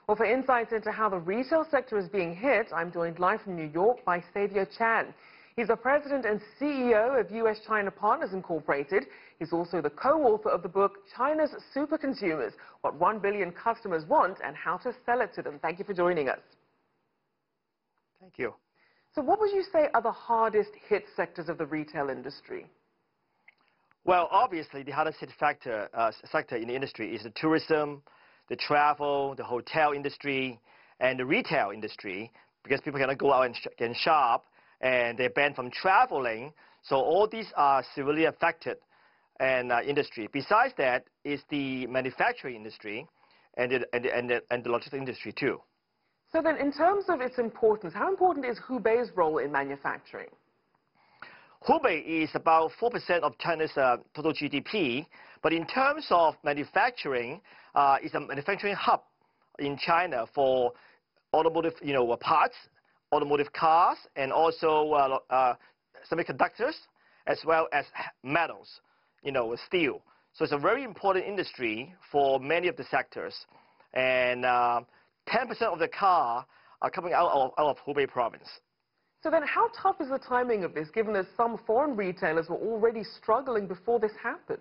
Well, for insights into how the retail sector is being hit, I'm joined live from New York by Savio Chan. He's the president and CEO of U.S.-China Partners Incorporated. He's also the co-author of the book, China's Super Consumers, What 1 Billion Customers Want and How to Sell It to Them. Thank you for joining us. Thank you. So what would you say are the hardest hit sectors of the retail industry? Well, obviously, the hardest hit sector in the industry is the tourism, the travel, the hotel industry, and the retail industry, because people cannot go out and shop, and they're banned from traveling. So all these are severely affected in industry. Besides that is the manufacturing industry and the logistics industry too. So then, in terms of its importance, how important is Hubei's role in manufacturing? Hubei is about 4% of China's total GDP, but in terms of manufacturing, it's a manufacturing hub in China for automotive, parts, automotive cars, and also semiconductors, as well as metals, steel. So it's a very important industry for many of the sectors, and 10% of the car are coming out of Hubei province. So then how tough is the timing of this, given that some foreign retailers were already struggling before this happened?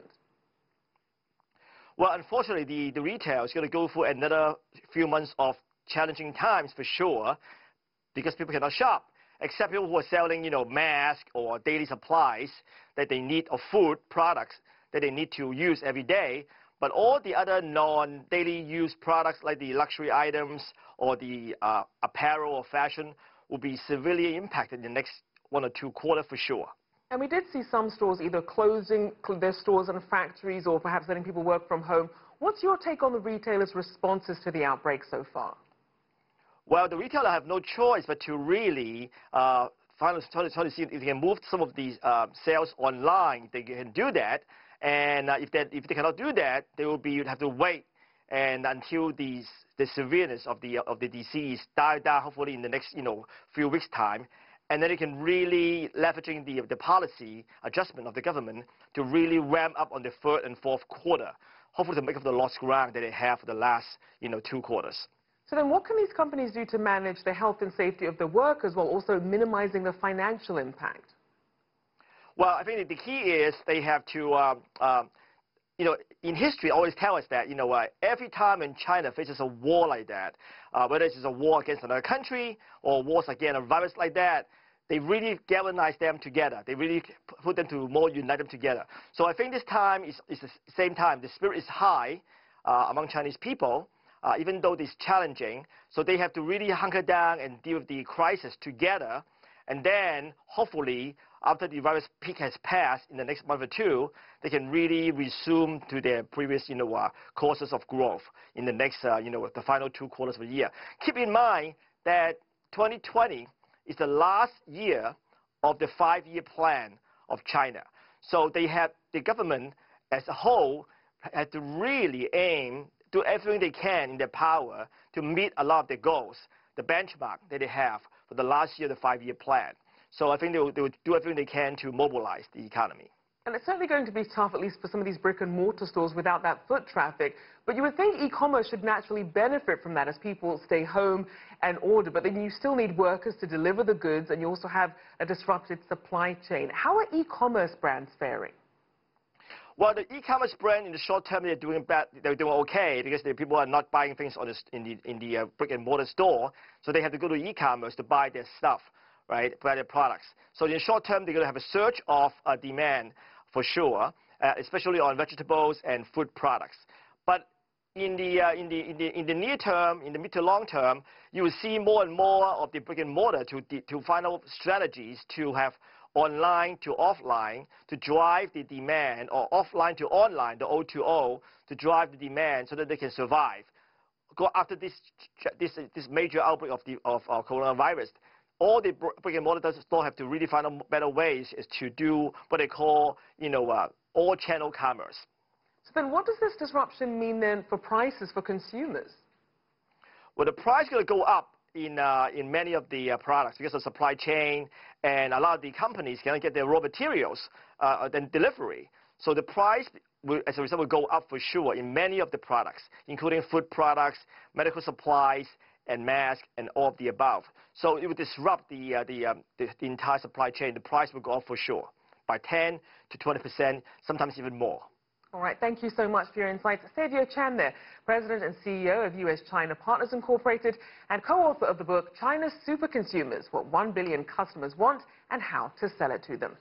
Well, unfortunately, the retail is going to go through another few months of challenging times for sure, because people cannot shop, except people who are selling, masks or daily supplies that they need, or food products that they need to use every day. But all the other non-daily use products, like the luxury items or the apparel or fashion, will be severely impacted in the next 1 or 2 quarters for sure. And we did see some stores either closing their stores and factories, or perhaps letting people work from home. What's your take on the retailers' responses to the outbreak so far? Well, the retailer have no choice but to really try to see if they can move some of these sales online. They can do that, and if they cannot do that, they will have to wait and until the severeness of the disease die down, hopefully in the next few weeks' time, and then they can really leveraging the policy adjustment of the government to really ramp up on the 3rd and 4th quarter, hopefully to make up the lost ground that they have for the last 2 quarters. So then what can these companies do to manage the health and safety of the workers while also minimizing the financial impact? Well, I think the key is they have to, in history always tell us that, every time when China faces a war like that, whether it's a war against another country or wars against a virus like that, they really galvanize them together. They really put them to more unite them together. So I think this time is the same time. The spirit is high among Chinese people, even though it's challenging. So they have to really hunker down and deal with the crisis together. And then, hopefully, after the virus peak has passed in the next month or 2, they can really resume to their previous, courses of growth in the next, the final 2 quarters of the year. Keep in mind that 2020 is the last year of the 5-year plan of China. So the government as a whole had to really do everything they can in their power to meet a lot of their goals, the benchmark that they have for the last year of the 5-year plan. So I think they will do everything they can to mobilize the economy. And it's certainly going to be tough, at least for some of these brick-and-mortar stores, without that foot traffic. But you would think e-commerce should naturally benefit from that as people stay home and order. But then you still need workers to deliver the goods, and you also have a disrupted supply chain. How are e-commerce brands faring? Well, the e-commerce brand in the short term, they're doing bad. They're doing okay because the people are not buying things in the brick-and-mortar store, so they have to go to e-commerce to buy their stuff, right? Buy their products. So in the short term, they're going to have a surge of demand for sure, especially on vegetables and food products. But in the near term, in the mid to long term, you will see more and more of the brick-and-mortar to find out strategies to have online to offline to drive the demand, or offline to online, the O2O, to drive the demand so that they can survive. Go after this major outbreak of coronavirus. All the brick-and-mortar stores have to really find out better ways to do what they call, all-channel commerce. So then what does this disruption mean then for prices for consumers? Well, the price is going to go up in many of the products because of supply chain, and a lot of the companies cannot get their raw materials than delivery. So the price as a result, will go up for sure in many of the products, including food products, medical supplies, and masks, and all of the above. So it will disrupt the entire supply chain. The price will go up for sure by 10 to 20%, sometimes even more. All right, thank you so much for your insights. Savio Chan there, President and CEO of U.S.-China Partners Incorporated and co-author of the book, China's Super Consumers, What 1 Billion Customers Want and How to Sell It to Them.